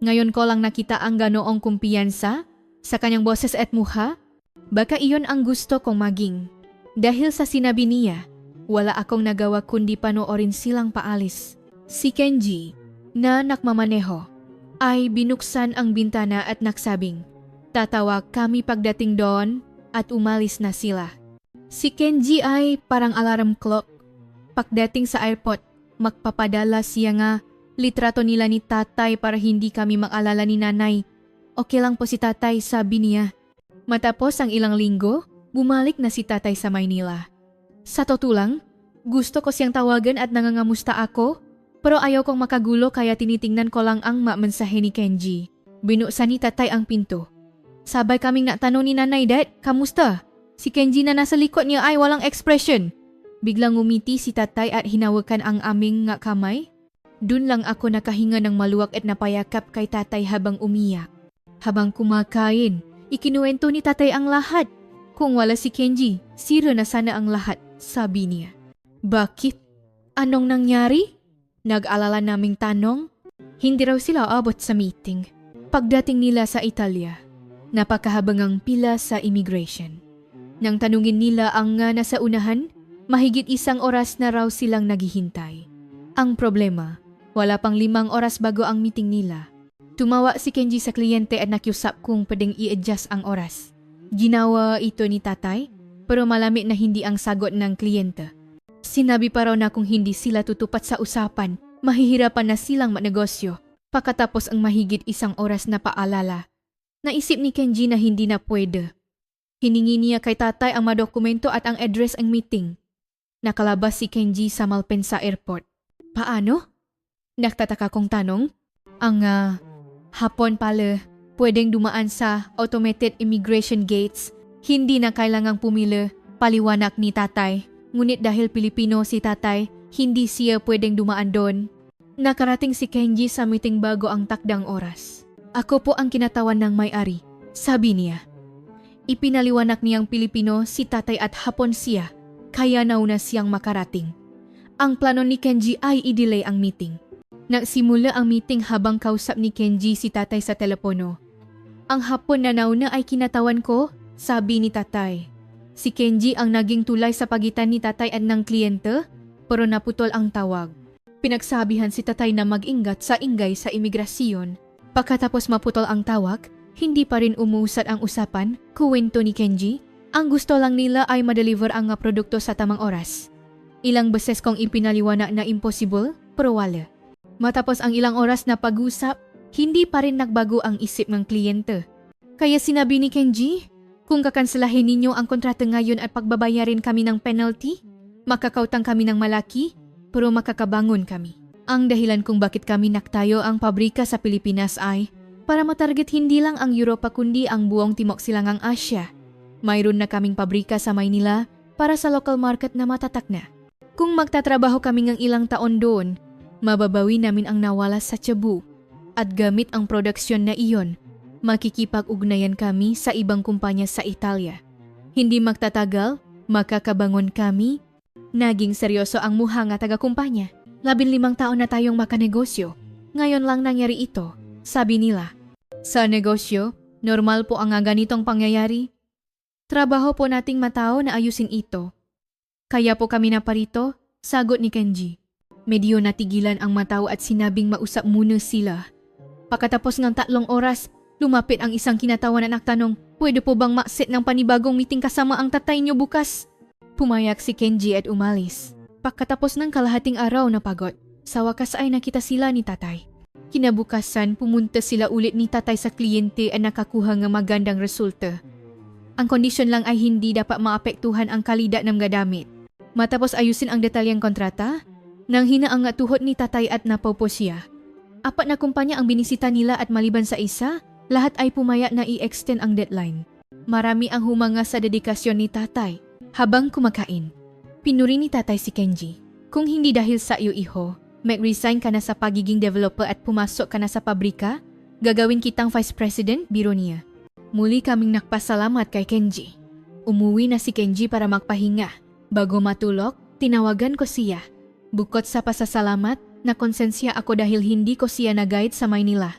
Ngayon ko lang nakita ang ganoong kumpiyansa sa kanyang boses at mukha. Baka iyon ang gusto kong maging. Dahil sa sinabi niya, wala akong nagawa kundi panoorin silang paalis. Si Kenji, na nakmamaneho, ay binuksan ang bintana at nagsabing, tatawag kami pagdating doon at umalis na sila. Si Kenji ay parang alarm clock. Pagdating sa airport, magpapadala siya nga litrato nila ni tatay para hindi kami maalala ni nanay. Okay lang po si tatay, sabi niya. Matapos ang ilang linggo, bumalik na si tatay sa Maynila. Sa totoo lang, gusto ko siyang tawagan at nangangamusta ako, pero ayaw kong makagulo kaya tinitingnan ko lang ang mensahe ni Kenji. Binuksan ni tatay ang pinto. Sabay kaming natanong ni nanay, Dad, kamusta? Si Kenji na nasa likod niya ay walang expression. Biglang ngumiti si tatay at hinawakan ang aming nga kamay. Dun lang ako nakahinga ng maluwag at napayakap kay tatay habang umiyak. Habang kumakain, ikinuwento ni tatay ang lahat. Kung wala si Kenji, sira na sana ang lahat, sabi niya. Bakit? Anong nangyari? Nag-alala naming tanong. Hindi raw sila abot sa meeting. Pagdating nila sa Italia, napakahabang ang pila sa immigration. Nang tanungin nila ang nga nasa unahan, mahigit 1 oras na raw silang naghihintay. Ang problema, wala pang 5 oras bago ang meeting nila. Tumawa si Kenji sa kliyente at nakiusap kung pwedeng i-adjust ang oras. Ginawa ito ni tatay, pero malamig na hindi ang sagot ng kliyente. Sinabi pa raw na kung hindi sila tutupat sa usapan, mahihirapan na silang manegosyo. Pagkatapos ang mahigit 1 oras na paalala, naisip ni Kenji na hindi na pwede. Hiningi niya kay tatay ang madokumento at ang address ang meeting. Nakalabas si Kenji sa Malpensa Airport. Paano? Nagtataka kong tanong. Ang hapon pala, pwedeng dumaan sa automated immigration gates. Hindi na kailangang pumili, paliwanag ni tatay. Ngunit dahil Pilipino si tatay, hindi siya pwedeng dumaan doon. Nakarating si Kenji sa meeting bago ang takdang oras. Ako po ang kinatawan ng may-ari, sabi niya. Ipinaliwanag niyang Pilipino si tatay at hapon siya, kaya nauna siyang makarating. Ang plano ni Kenji ay i-delay ang meeting. Nagsimula ang meeting habang kausap ni Kenji si tatay sa telepono. Ang hapon na nauna ay kinatawan ko, sabi ni tatay. Si Kenji ang naging tulay sa pagitan ni tatay at ng kliyente, pero naputol ang tawag. Pinagsabihan si tatay na mag-ingat sa ingay sa imigrasyon. Pagkatapos maputol ang tawag, hindi pa rin umuusad ang usapan, kuwento ni Kenji. Ang gusto lang nila ay ma-deliver ang produkto sa tamang oras. Ilang beses kong ipinaliwanag na impossible, pero wala. Matapos ang ilang oras na pag-usap, hindi pa rin nagbago ang isip ng kliyente. Kaya sinabi ni Kenji, kung kakanselahin ninyo ang kontrata ngayon at pagbabayarin kami ng penalty, makakautang kami ng malaki, pero makakabangon kami. Ang dahilan kung bakit kami naktayo ang pabrika sa Pilipinas ay para matarget hindi lang ang Europa kundi ang buong Timog Silangang Asya. Mayroon na kaming pabrika sa Maynila para sa local market na matatak na. Kung magtatrabaho kami ng ilang taon doon, mababawi namin ang nawala sa Cebu at gamit ang produksyon na iyon, makikipag-ugnayan kami sa ibang kumpanya sa Italia. Hindi magtatagal, Makakabangon kami. Naging seryoso ang muha nga taga-kumpanya. 15 taon na tayong makanegosyo. Ngayon lang nangyari ito, sabi nila. Sa negosyo, normal po ang ganitong pangyayari. Trabaho po nating matao na ayusin ito. Kaya po kami naparito, sagot ni Kenji. Medyo natigilan ang matao at sinabing mausap muna sila. Pagkatapos ng 3 oras, lumapit ang isang kinatawan at nagtanong, pwede po bang maksit ng panibagong meeting kasama ang tatay niyo bukas? Pumayak si Kenji at umalis. Pagkatapos ng kalahating araw na pagod, sa wakas ay nakita sila ni tatay. Kinabukasan, pumunta sila ulit ni tatay sa kliyente at nakakuha ng magandang resulta. Ang kondisyon lang ay hindi dapat maapektuhan ang kalidad ng gadamit. Matapos ayusin ang detalyeng kontrata, nang hinaang nga tuhod ni tatay at napaupo siya. 4 na kumpanya ang binisita nila at maliban sa isa, lahat ay pumayat na i-extend ang deadline. Marami ang humanga sa dedikasyon ni tatay. Habang kumakain, pinuri ni tatay si Kenji. Kung hindi dahil sa iyo iho, mag-resign ka na sa pagiging developer at pumasok ka na sa pabrika, gagawin kitang vice president, biro niya. Muli kaming nakpasalamat kay Kenji. Umuwi na si Kenji para magpahinga. Bago matulog, tinawagan ko siya. Bukod sa pasasalamat, nakonsensya ako dahil hindi ko siya na-guide sa Maynila.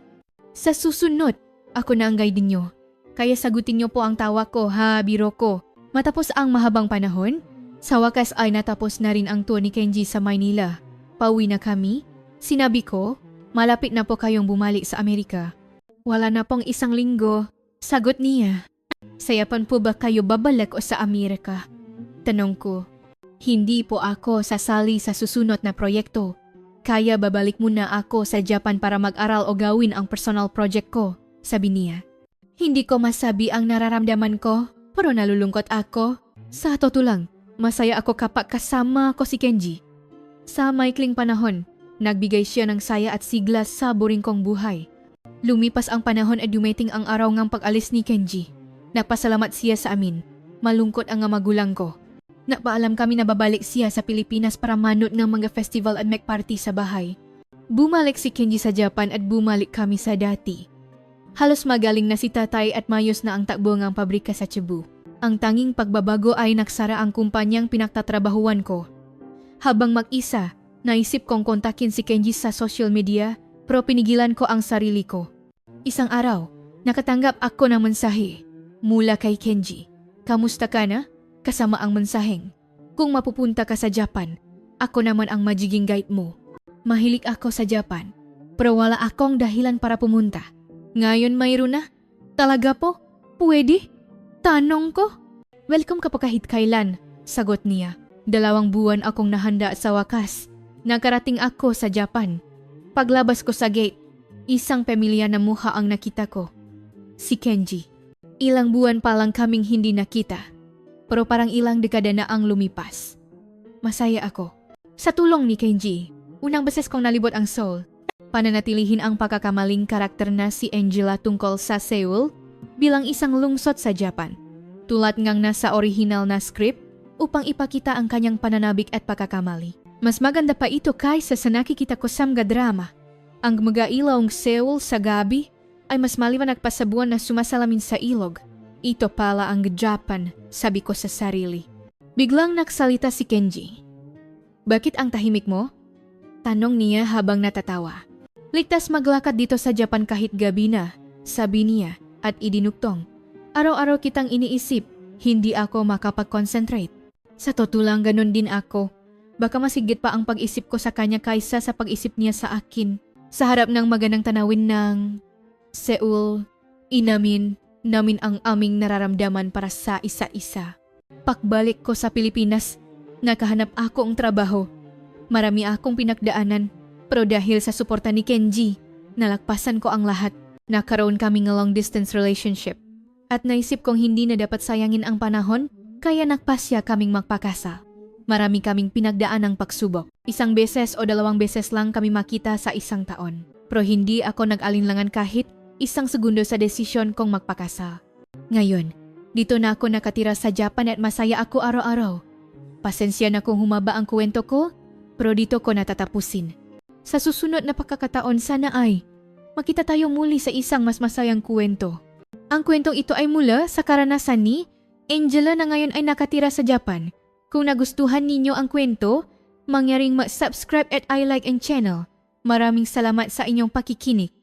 Sa susunod, ako na ang guide niyo. Kaya sagutin niyo po ang tawa ko, ha, biro ko. Matapos ang mahabang panahon, sa wakas ay natapos na rin ang tour ni Kenji sa Maynila. Pauwi na kami. Sinabi ko, malapit na po kayong bumalik sa Amerika. Wala na pong 1 linggo. Sagot niya, sayapan po ba kayo babalik o sa Amerika? Tanong ko, hindi po ako sasali sa susunod na proyekto. Kaya babalik muna ako sa Japan para mag-aral o gawin ang personal project ko, sabi niya. Hindi ko masabi ang nararamdaman ko, pero nalulungkot ako. Sa totoo lang, masaya ako kapag kasama ko si Kenji. Sa maikling panahon, nagbigay siya ng saya at sigla sa boring kong buhay. Lumipas ang panahon at dumating ang araw ng pag-alis ni Kenji. Nagpasalamat siya sa amin. Malungkot ang magulang ko. Napaalam kami na babalik siya sa Pilipinas para manood ng mga festival at mag-party sa bahay. Bumalik si Kenji sa Japan at bumalik kami sa dati. Halos magaling na si tatay at mayos na ang takbo ng pabrika sa Cebu. Ang tanging pagbabago ay nagsara ang kumpanyang pinagtatrabahuan ko. Habang mag-isa, naisip kong kontakin si Kenji sa social media, pero pinigilan ko ang sarili ko. Isang araw, nakatanggap ako ng mensahe mula kay Kenji. Kamusta ka na? Kasama ang mensaheng. Kung mapupunta ka sa Japan, ako naman ang magiging guide mo. Mahilig ako sa Japan, pero wala akong dahilan para pumunta. Ngayon mayroon na? Talaga po? Pwede? Tanong ko? Welcome ka pa kahit kailan, sagot niya. 2 buwan akong nahanda sa wakas. Nakarating ako sa Japan. Paglabas ko sa gate, isang pamilya na mukha ang nakita ko. Si Kenji. Ilang buwan pa lang kaming hindi nakita. Pero parang ilang dekada na ang lumipas. Masaya ako. Sa tulong ni Kenji, unang beses kong nalibot ang Seoul. Pananatilihin ang pagkakamaling karakter na si Angela tungkol sa Seoul bilang isang lungsod sa Japan. Tulad ngang nasa original na script upang ipakita ang kanyang pananabik at pagkakamali. Mas maganda pa ito kaysa sa nakikita ko sa mga drama. Ang mga ilawng Seoul sa gabi ay mas maliwanag pa sa buwan na sumasalamin sa ilog. Ito pala ang Japan, sabi ko sa sarili. Biglang nagsalita si Kenji. Bakit ang tahimik mo? Tanong niya habang natatawa. Ligtas maglakad dito sa Japan kahit gabi na, sabi niya at idinuktong. Araw-araw kitang iniisip, hindi ako makapag-concentrate. Sa totoo lang ganun din ako. Baka masigit pa ang pag-isip ko sa kanya kaysa sa pag-isip niya sa akin. Sa harap ng magandang tanawin ng Seoul, inamin namin ang aming nararamdaman para sa isa-isa. Pagbalik ko sa Pilipinas, nakahanap ako ng trabaho. Marami akong pinagdaanan, pero dahil sa suporta ni Kenji, nalagpasan ko ang lahat. Nakaroon kami ng long-distance relationship. At naisip kong hindi na dapat sayangin ang panahon, kaya nagpasya kaming magpakasal. Marami kaming pinagdaan ng pagsubok. 1 beses o 2 beses lang kami makita sa 1 taon. Pero hindi ako nag-alinlangan kahit 1 segundo sa desisyon kong magpakasal. Ngayon, dito na ako nakatira sa Japan at masaya ako araw-araw. Pasensya na kung humaba ang kwento ko, pero dito ko natatapusin. Sa susunod na pagkakataon sana ay makita tayo muli sa isang mas masayang kwento. Ang kwentong ito ay mula sa karanasan ni Angela na ngayon ay nakatira sa Japan. Kung nagustuhan ninyo ang kwento, mangyaring mag-subscribe at I like ang channel. Maraming salamat sa inyong pakikinig.